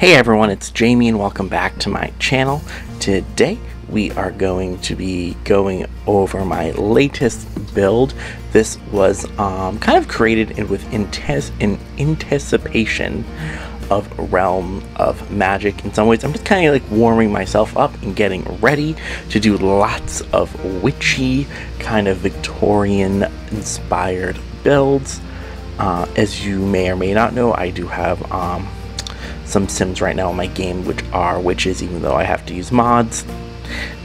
Hey everyone, it's Jamie and welcome back to my channel. Today we are going to be going over my latest build. This was kind of created with anticipation of Realm of Magic. In some ways, I'm just kind of like warming myself up and getting ready to do lots of witchy, kind of Victorian inspired builds. As you may or may not know, I do have some Sims right now in my game which are witches, even though I have to use mods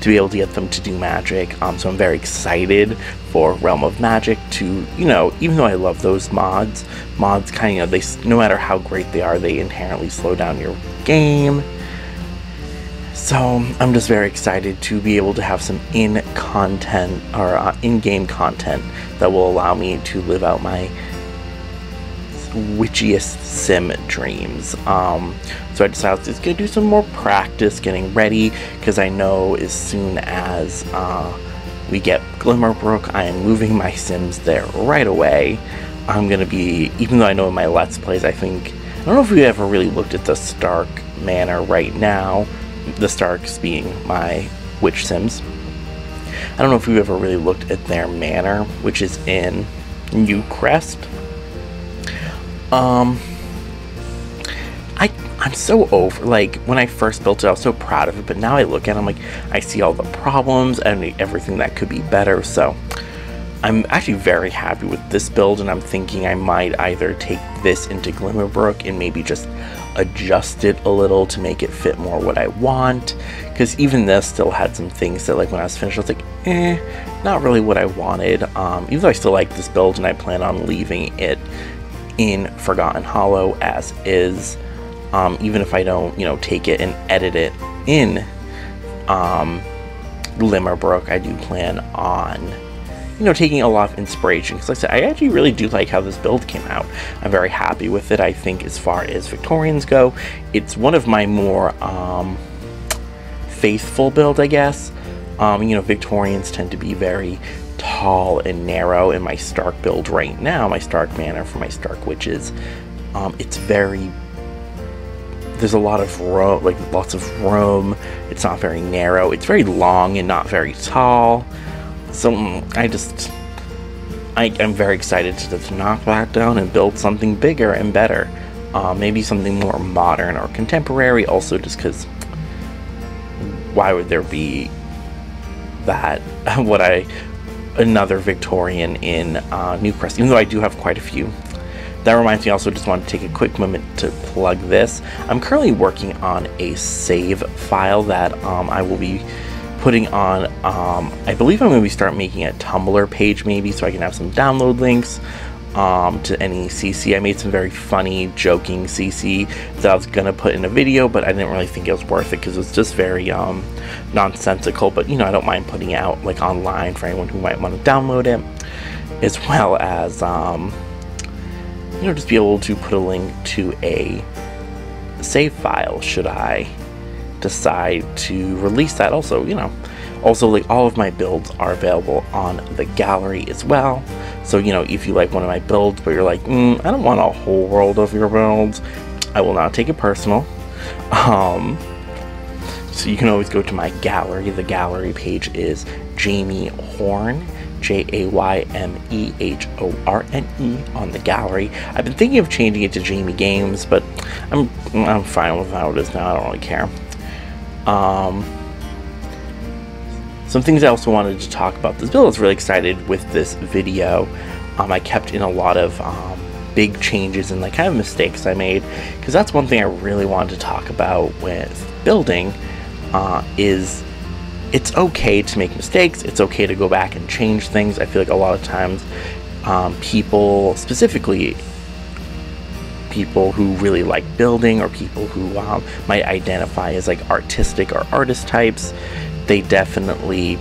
to be able to get them to do magic. So I'm very excited for Realm of Magic to, even though I love those mods kind of, they, no matter how great they are, they inherently slow down your game. So I'm just very excited to be able to have some in-game content that will allow me to live out my witchiest sim dreams. So I decided to do some more practice getting ready, because I know as soon as we get Glimmerbrook, I am moving my sims there right away. I'm gonna be, even though I know in my Let's Plays, I don't know if we ever really looked at the Stark Manor right now, the Starks being my witch sims. I don't know if we ever really looked at their manor, which is in Newcrest. I'm so over, like, when I first built it, I was so proud of it, but now I look at it, I'm like, I see all the problems and everything that could be better. So I'm actually very happy with this build, and I'm thinking I might either take this into Glimmerbrook and maybe just adjust it a little to make it fit more what I want, because even this still had some things that, like, when I was finished, I was like, not really what I wanted. Even though I still like this build and I plan on leaving it in Forgotten Hollow as is, even if I don't, take it and edit it in Glimmerbrook, I do plan on, taking a lot of inspiration, because like I said, I actually really do like how this build came out. I'm very happy with it. I think as far as Victorians go, it's one of my more faithful build, I guess. Victorians tend to be very tall and narrow. In my Stark build right now, my Stark Manor for my Stark Witches, it's very, there's a lot of room, like lots of room. It's not very narrow. It's very long and not very tall. So I'm very excited to knock that down and build something bigger and better. Maybe something more modern or contemporary. Also, just because why would there be that? Another Victorian in Newcrest, even though I do have quite a few. That reminds me, also just want to take a quick moment to plug this. I'm currently working on a save file that I will be putting on, I believe I'm going to start making a Tumblr page maybe, so I can have some download links to any CC. I made some very funny, joking CC that I was going to put in a video, but I didn't really think it was worth it because it was just very nonsensical. But, I don't mind putting out like online for anyone who might want to download it, as well as, just be able to put a link to a save file should I decide to release that. Also, also, like, all of my builds are available on the gallery as well. So, if you like one of my builds, but you're like, I don't want a whole world of your builds, I will not take it personal. So you can always go to my gallery. The gallery page is Jaymehorne, Jaymehorne on the gallery. I've been thinking of changing it to Jamie Games, but I'm fine with how it is now. I don't really care. Some things I also wanted to talk about this build. I was really excited with this video. I kept in a lot of big changes and like kind of mistakes I made, because that's one thing I really wanted to talk about with building. Is it's okay to make mistakes. It's okay to go back and change things. I feel like a lot of times people, specifically people who really like building, or people who might identify as like artistic or artist types, they definitely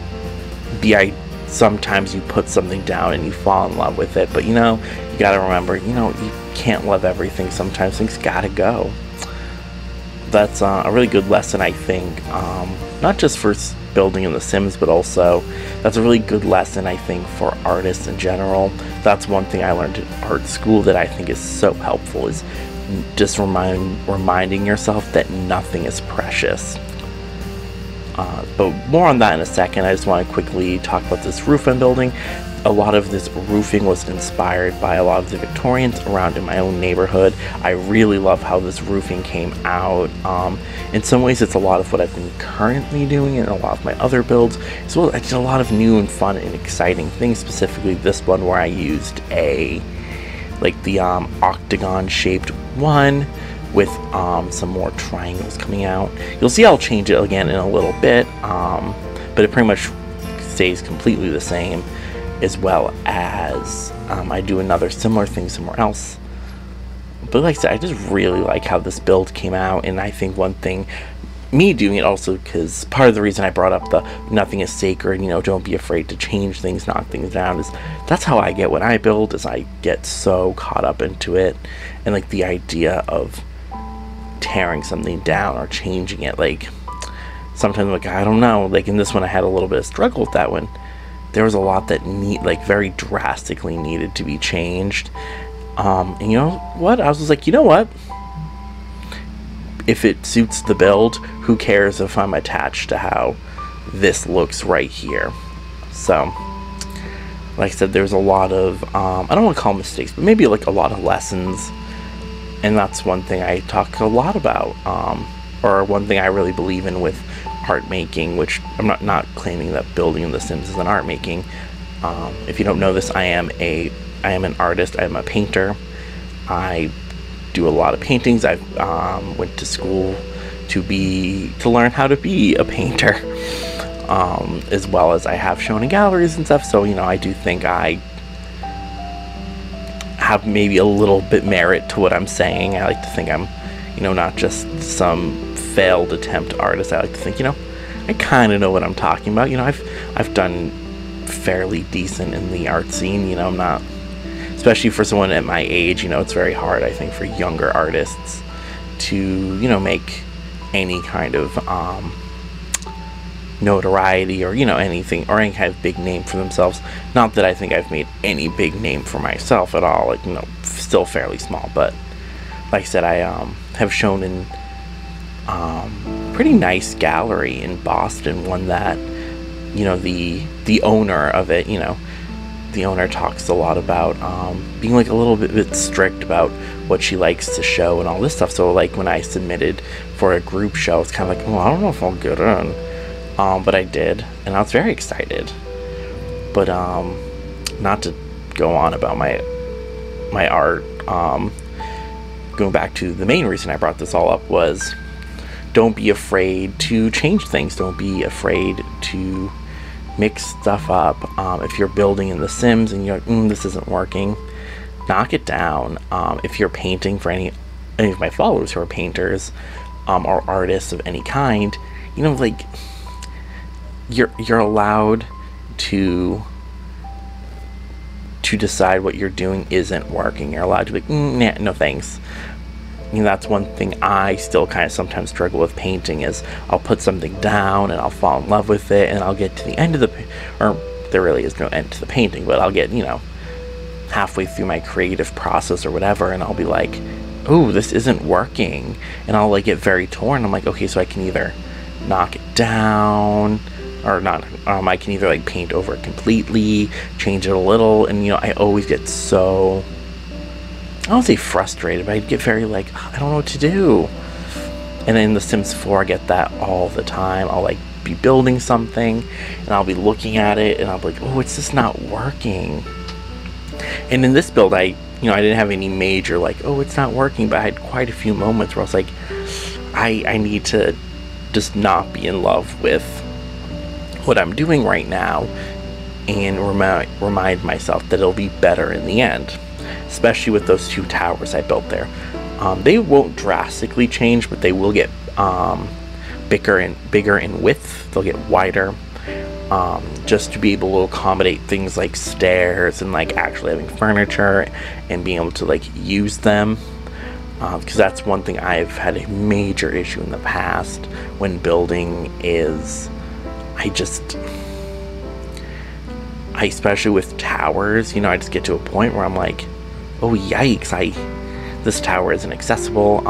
sometimes you put something down and you fall in love with it, but you gotta remember, you can't love everything. Sometimes things gotta go. That's a really good lesson, I think, not just for building in The Sims, but also that's a really good lesson, I think, for artists in general. That's one thing I learned at art school that I think is so helpful, is just reminding yourself that nothing is precious. But more on that in a second. I just want to quickly talk about this roof I'm building. A lot of this roofing was inspired by a lot of the Victorians around in my own neighborhood. I really love how this roofing came out. In some ways it's a lot of what I've been currently doing in a lot of my other builds, as well. I did a lot of new and fun and exciting things, specifically this one where I used the octagon shaped one with some more triangles coming out. You'll see I'll change it again in a little bit, but it pretty much stays completely the same, as well as I do another similar thing somewhere else. But like I said, I just really like how this build came out, and I think one thing, me doing it also, because part of the reason I brought up the nothing is sacred, you know, don't be afraid to change things, knock things down, is that's how I get when I build, is I get so caught up into it, and like the idea of tearing something down or changing it. Like sometimes, like, I don't know, like in this one I had a little bit of struggle with that one. There was a lot that very drastically needed to be changed, and you know what, I was just like, you know what, if it suits the build, who cares if I'm attached to how this looks right here. So like I said, there's a lot of I don't want to call them mistakes, but maybe like a lot of lessons. And that's one thing I talk a lot about, or one thing I really believe in with art making, which I'm not claiming that building in The Sims is an art making. If you don't know this, I am an artist. I am a painter. I do a lot of paintings. I went to school to learn how to be a painter, as well as I have shown in galleries and stuff. So you know, I do think I have maybe a little bit merit to what I'm saying. I like to think I'm, you know, not just some failed attempt artist. I like to think, you know, I kind of know what I'm talking about. You know, I've done fairly decent in the art scene. You know, I'm not, especially for someone at my age, you know, it's very hard, I think, for younger artists to, you know, make any kind of notoriety, or, you know, anything, or any kind of big name for themselves. Not that I think I've made any big name for myself at all, like, you know, still fairly small. But like I said, I have shown in pretty nice gallery in Boston, one that, you know, the owner of it, you know, the owner talks a lot about being like a little bit strict about what she likes to show and all this stuff. So like when I submitted for a group show, it's kind of like, oh, I don't know if I'll get in. But I did, and I was very excited. But not to go on about my art, going back to the main reason I brought this all up was, don't be afraid to change things. Don't be afraid to mix stuff up. If you're building in The Sims and you're like, this isn't working, knock it down. If you're painting, for any of my followers who are painters or artists of any kind, you know, like, you're allowed to decide what you're doing isn't working. You're allowed to be like, nah, no thanks. You know, that's one thing I still kind of sometimes struggle with painting, is I'll put something down and I'll fall in love with it, and I'll get to the end of or there really is no end to the painting, but I'll get, you know, halfway through my creative process or whatever, and I'll be like, oh, this isn't working, and I'll like get very torn. I'm like, okay, so I can either knock it down, or not, I can either like paint over it completely, change it a little, and you know, I always get so, I don't say frustrated, but I get very like, I don't know what to do. And in The Sims 4 I get that all the time. I'll like be building something and I'll be looking at it and I'll be like, oh, it's just not working. And in this build, I didn't have any major like, oh, it's not working, but I had quite a few moments where I was like, I need to just not be in love with what I'm doing right now, and remind myself that it'll be better in the end. Especially with those two towers I built there. They won't drastically change, but they will get bigger in width. They'll get wider, just to be able to accommodate things like stairs and like actually having furniture and being able to like use them. Because that's one thing I've had a major issue in the past when building is, especially with towers, you know, I just get to a point where I'm like, oh yikes, this tower isn't accessible.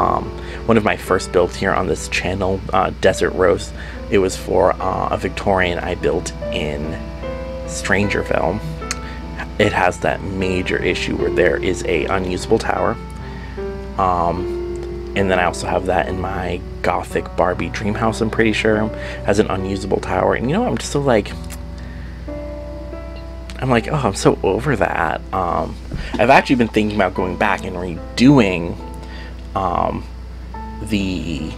One of my first builds here on this channel, Desert Rose, it was for a Victorian I built in Strangerville. It has that major issue where there is a unusable tower. And then I also have that in my Gothic Barbie dream house, I'm pretty sure, has an unusable tower. And you know, I'm just so like, oh, I'm so over that. I've actually been thinking about going back and redoing the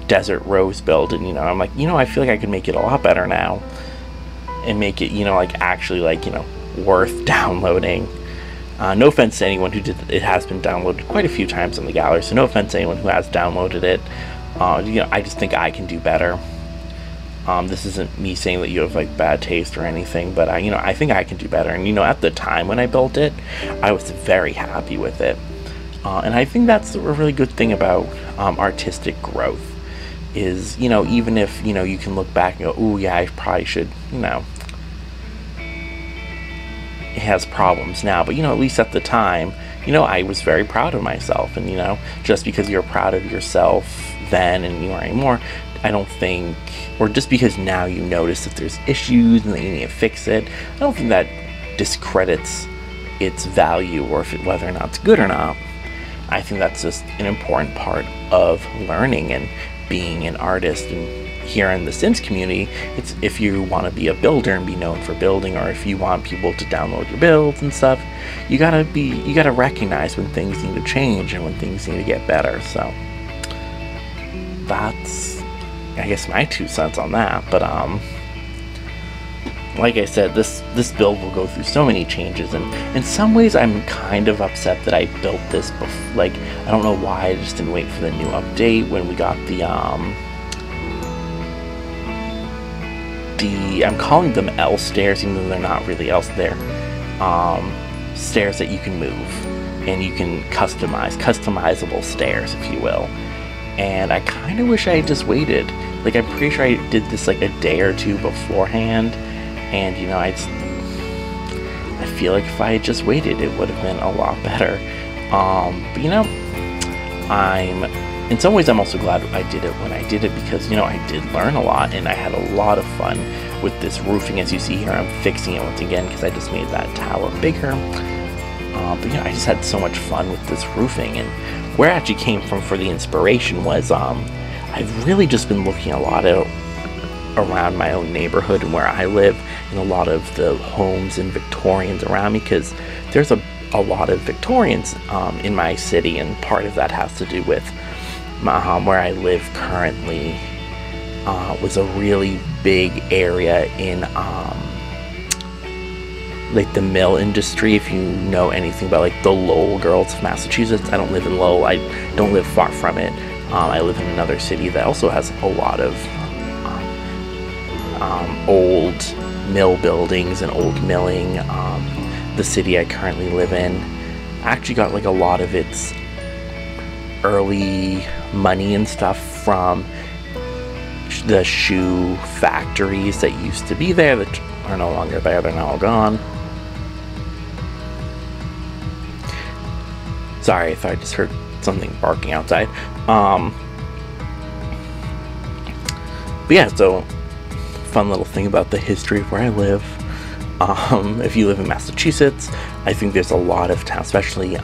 Desert Rose build, and you know, I'm like, you know, I feel like I could make it a lot better now and make it, you know, like actually like, you know, worth downloading. No offense to anyone who did it. It has been downloaded quite a few times in the gallery, so no offense to anyone who has downloaded it. You know, I just think I can do better. This isn't me saying that you have like bad taste or anything, but you know, I think I can do better. And you know, at the time when I built it, I was very happy with it. And I think that's a really good thing about artistic growth is, you know, even if, you know, you can look back and go, oh yeah, I probably should, you know, it has problems now, but you know, at least at the time, you know, I was very proud of myself. And you know, just because you're proud of yourself then and you aren't anymore, I don't think, or just because now you notice that there's issues and that you need to fix it, I don't think that discredits its value or if whether or not it's good or not. I think that's just an important part of learning and being an artist. And here in the Sims community, it's if you want to be a builder and be known for building, or if you want people to download your builds and stuff, you gotta recognize when things need to change and when things need to get better. So that's, I guess, my 2 cents on that. But like I said, this build will go through so many changes, and in some ways I'm kind of upset that I built this before. Like, I don't know why I just didn't wait for the new update when we got the I'm calling them L stairs, even though they're not really L stairs. Stairs that you can move and you can customizable stairs, if you will. And I kind of wish I had just waited. Like, I'm pretty sure I did this like a day or 2 beforehand, and you know, I feel like if I had just waited, it would have been a lot better. But you know, in some ways I'm also glad I did it when I did it, because you know, I did learn a lot and I had a lot of fun with this roofing. As you see here, I'm fixing it once again because I just made that tower bigger. But you know, I just had so much fun with this roofing, and where it actually came from for the inspiration was I've really just been looking a lot around my own neighborhood and where I live, and a lot of the homes and Victorians around me, because there's a lot of Victorians in my city, and part of that has to do with where I live currently was a really big area in like the mill industry. If you know anything about like the Lowell Girls of Massachusetts, I don't live in Lowell, I don't live far from it. I live in another city that also has a lot of old mill buildings and old milling. The city I currently live in actually got like a lot of its early money and stuff from the shoe factories that used to be there that are no longer there. They're now all gone. Sorry, I thought I just heard something barking outside. But yeah, so fun little thing about the history of where I live. If you live in Massachusetts, I think there's a lot of towns, especially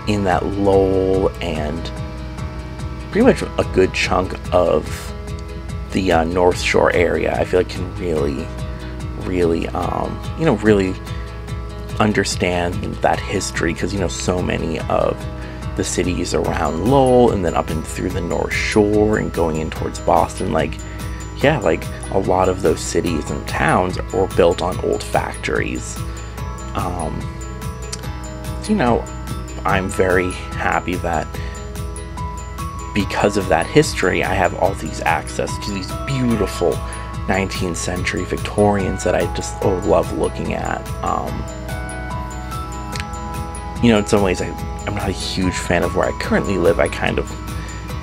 in that Lowell and pretty much a good chunk of the North Shore area. I feel like can really you know, really understand that history, because you know, so many of the cities around Lowell and then up and through the North Shore and going in towards Boston, like, yeah, like a lot of those cities and towns were built on old factories. You know, I'm very happy that because of that history, I have all these access to these beautiful 19th century Victorians that I just love looking at. You know, in some ways, I'm not a huge fan of where I currently live. I kind of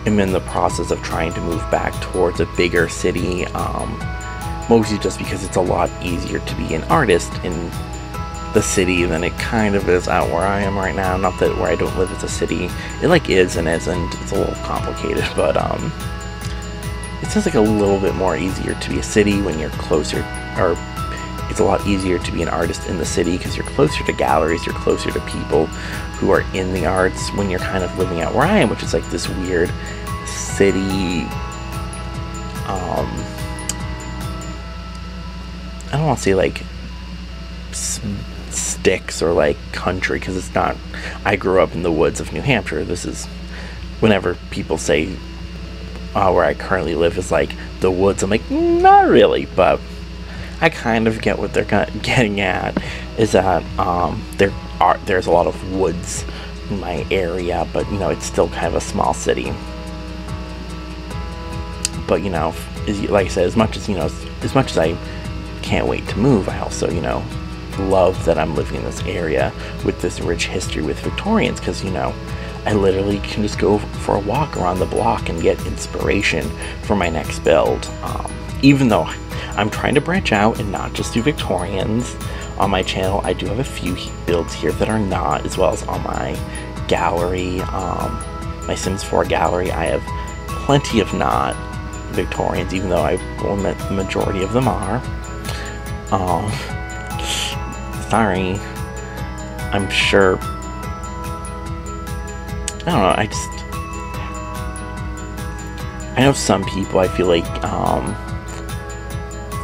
am in the process of trying to move back towards a bigger city, mostly just because it's a lot easier to be an artist in the city than it kind of is out where I am right now. Not that where I don't live is a city. It like is and isn't. It's a little complicated, but it sounds like a little bit more easier to be a city when you're closer, or it's a lot easier to be an artist in the city because you're closer to galleries, you're closer to people who are in the arts when you're kind of living out where I am, which is like this weird city, I don't want to say like sticks or like country, because it's not. I grew up in the woods of New Hampshire. This is, whenever people say where I currently live is like the woods, I'm like, not really, but I kind of get what they're getting at, is that there's a lot of woods in my area, but you know, it's still kind of a small city. But you know, like I said, as much as I can't wait to move, I also, you know, love that I'm living in this area with this rich history with Victorians, because you know, I literally can just go for a walk around the block and get inspiration for my next build. Even though I'm trying to branch out and not just do Victorians on my channel, I do have a few builds here that are not, as well as on my gallery, my Sims 4 gallery. I have plenty of not Victorians, even though the majority of them are. Sorry. I'm sure. I don't know. I know some people, I feel like,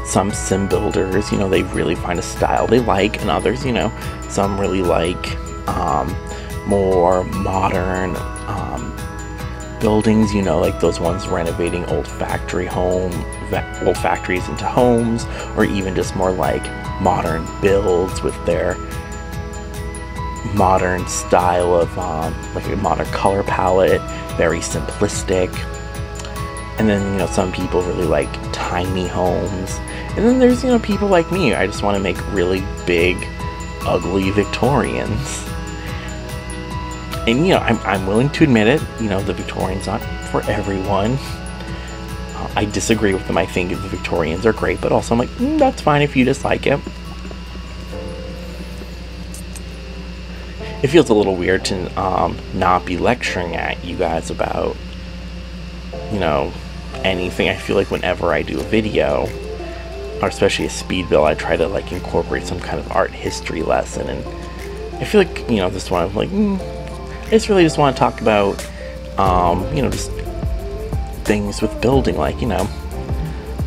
some sim builders, you know, they really find a style they like, and others, you know, some really like more modern buildings, you know, like those ones renovating old factories into homes, or even just more like modern builds with their modern style of like a modern color palette, very simplistic. And then, you know, some people really like tiny homes. And then there's, you know, people like me. I just want to make really big, ugly Victorians. And, you know, I'm willing to admit it. You know, the Victorians not for everyone. I disagree with them. I think the Victorians are great, but also I'm like, that's fine if you dislike it. It feels a little weird to not be lecturing at you guys about, you know, anything. I feel like whenever I do a video, or especially a speed build, I try to like incorporate some kind of art history lesson, and I feel like, you know, this one I'm like, I just really just want to talk about you know, just things with building. Like, you know,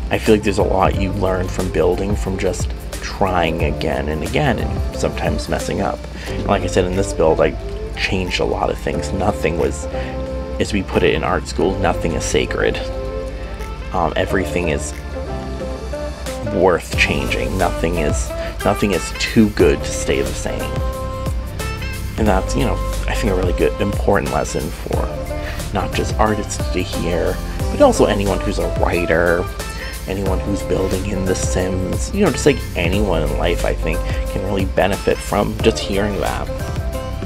I feel like there's a lot you learn from building, from just trying again and again and sometimes messing up. And like I said, in this build I changed a lot of things. Nothing was, as we put it in art school, nothing is sacred. Everything is worth changing. Nothing is too good to stay the same. And that's, you know, I think a really good, important lesson for not just artists to hear, but also anyone who's a writer, anyone who's building in The Sims, you know, just like anyone in life, I think, can really benefit from just hearing that.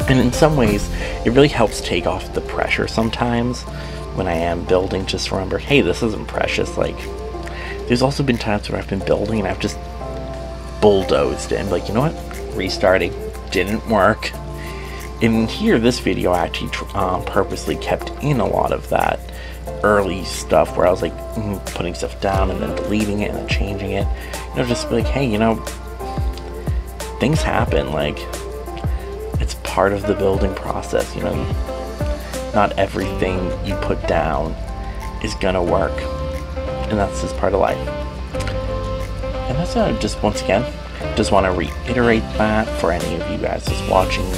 And in some ways, it really helps take off the pressure sometimes when I am building. Just remember, hey, this isn't precious. Like, there's also been times where I've been building and I've just bulldozed it and like, you know what, restarting, didn't work. In here, this video, I actually purposely kept in a lot of that early stuff where I was like putting stuff down and then deleting it and then changing it. You know, just be like, hey, you know, things happen. Like, it's part of the building process. You know, not everything you put down is gonna work, and that's just part of life. And that's just, once again, just want to reiterate that for any of you guys just watching.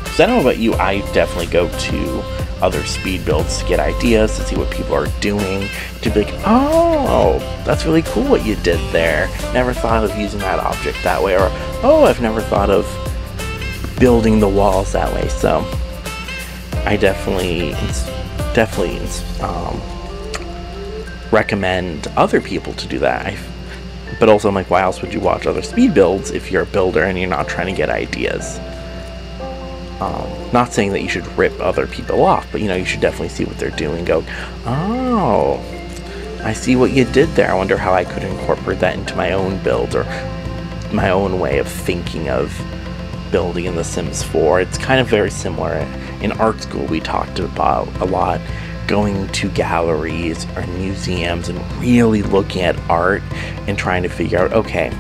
Because I don't know about you, I definitely go to other speed builds to get ideas, to see what people are doing, to be like, oh, that's really cool what you did there. Never thought of using that object that way, or oh, I've never thought of building the walls that way. So I definitely recommend other people to do that. But also, I'm like, why else would you watch other speed builds if you're a builder and you're not trying to get ideas? Not saying that you should rip other people off, but you know, you should definitely see what they're doing. Go, oh, I see what you did there. I wonder how I could incorporate that into my own build, or my own way of thinking of building in The Sims 4. It's kind of very similar. In art school, we talked about a lot going to galleries or museums and really looking at art and trying to figure out, okay,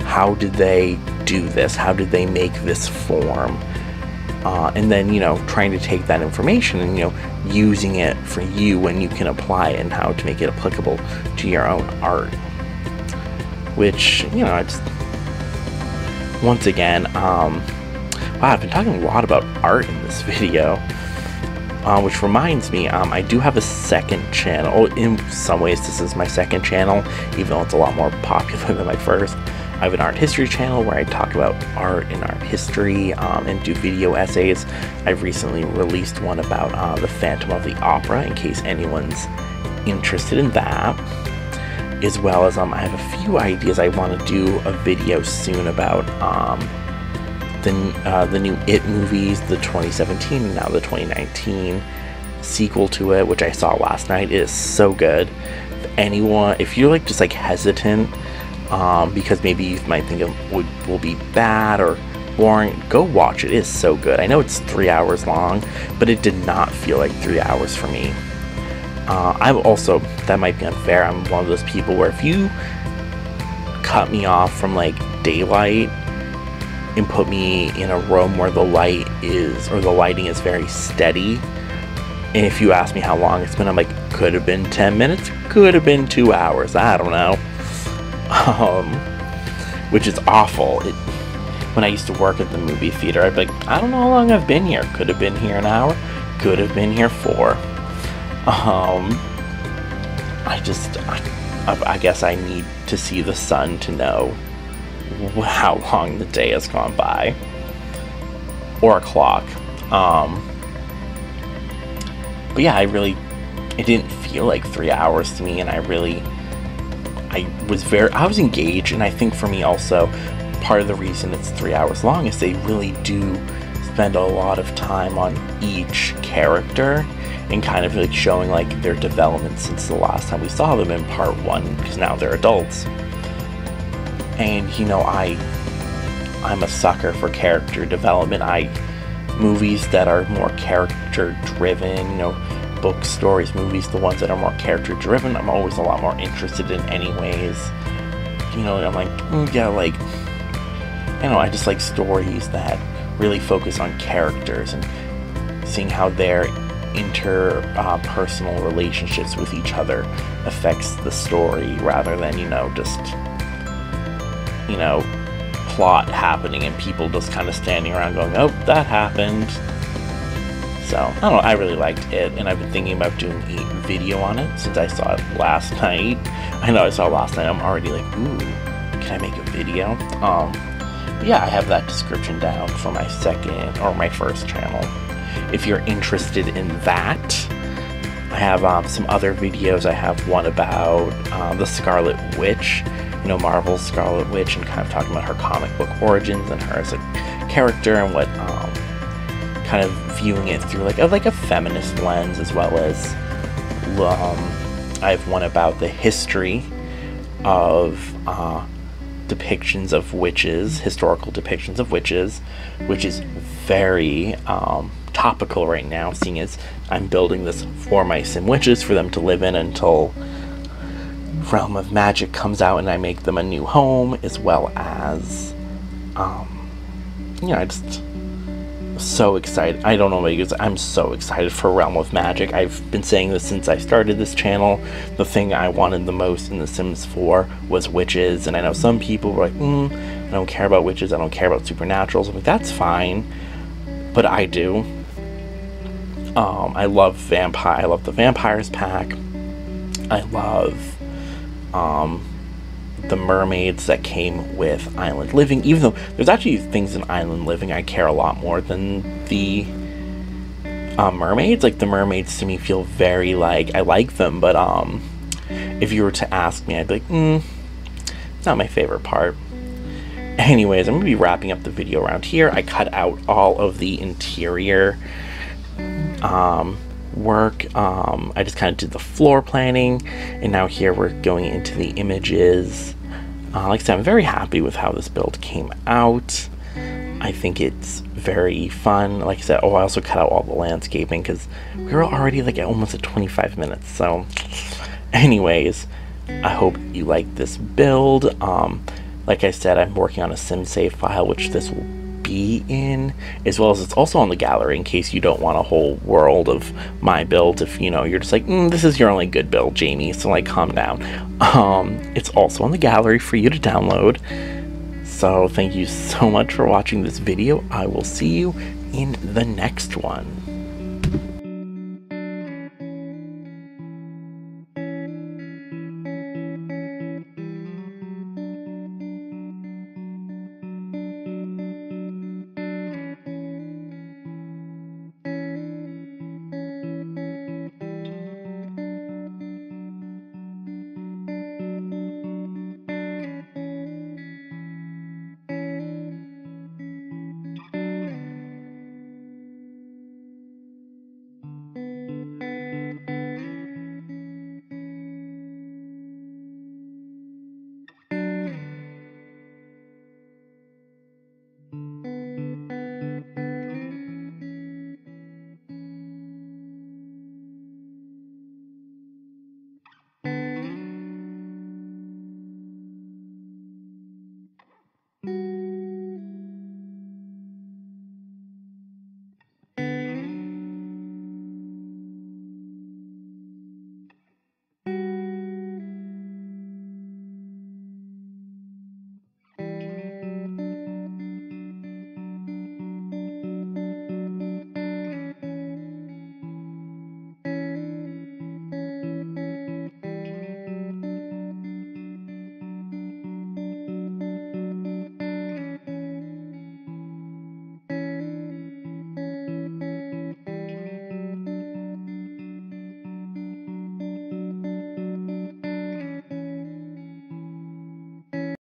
how did they do this? How did they make this form? And then, you know, trying to take that information and, you know, using it for you when you can apply it and how to make it applicable to your own art. Which, you know, it's, once again, wow, I've been talking a lot about art in this video, which reminds me, I do have a second channel. Oh, in some ways this is my second channel, even though it's a lot more popular than my first. I have an art history channel where I talk about art and art history and do video essays. I've recently released one about the Phantom of the Opera, in case anyone's interested in that. As well as I have a few ideas. I want to do a video soon about the new It movies, the 2017 and now the 2019 sequel to it, which I saw last night. It is so good. If you're like just like hesitant, because maybe you might think it will be bad or boring, go watch it. It is so good. I know it's 3 hours long, but it did not feel like 3 hours for me. I'm also, that might be unfair, I'm one of those people where if you cut me off from like daylight and put me in a room where the light is, or the lighting is very steady, and if you ask me how long it's been, I'm like, could have been 10 minutes, could have been 2 hours, I don't know. Which is awful. When I used to work at the movie theater, I'd be like, I don't know how long I've been here. Could have been here an hour, could have been here 4. I guess I need to see the sun to know how long the day has gone by, or a clock. But yeah, it didn't feel like 3 hours to me, and I was engaged. And I think for me also, part of the reason it's 3 hours long is they really do spend a lot of time on each character and kind of like showing like their development since the last time we saw them in part 1, because now they're adults. And you know, I'm a sucker for character development. Movies that are more character driven, you know, book stories, movies, the ones that are more character driven, I'm always a lot more interested in anyways. You know, I'm like, yeah, like, you know, I just like stories that really focus on characters and seeing how their interpersonal relationships with each other affects the story, rather than, you know, just, you know, plot happening and people just kind of standing around going, oh, that happened. So, I don't know, I really liked it, and I've been thinking about doing a video on it since I saw it last night. I know I saw it last night, I'm already like, ooh, can I make a video? Yeah, I have that description down for my second, or my first channel, if you're interested in that. I have some other videos. I have one about the Scarlet Witch, you know, Marvel's Scarlet Witch, and kind of talking about her comic book origins and her as a character, and what kind of viewing it through like a feminist lens, as well as I have one about the history of depictions of witches, historical depictions of witches, which is very topical right now, seeing as I'm building this for my sim witches for them to live in until Realm of Magic comes out and I make them a new home, as well as you know, I just so excited. I don't know about you guys, I'm so excited for Realm of Magic. I've been saying this since I started this channel. The thing I wanted the most in The Sims 4 was witches, and I know some people were like, I don't care about witches, I don't care about supernaturals. I'm like, that's fine, but I do. I love the Vampires pack. I love the mermaids that came with Island Living, even though there's actually things in Island Living I care a lot more than the mermaids. Like, the mermaids to me feel very like, I like them, but if you were to ask me, I'd be like, not my favorite part. Anyways, I'm gonna be wrapping up the video around here. I cut out all of the interior work. I just kind of did the floor planning, and now here we're going into the images. Like I said, I'm very happy with how this build came out. I think it's very fun. Like I said, I also cut out all the landscaping because we were already like almost at 25 minutes. So anyways, I hope you like this build. Like I said, I'm working on a sim save file, which this will be in, as well as it's also on the gallery in case you don't want a whole world of my build. If you know, you're just like, this is your only good build, Jamie, so like calm down. It's also on the gallery for you to download. So thank you so much for watching this video. I will see you in the next one.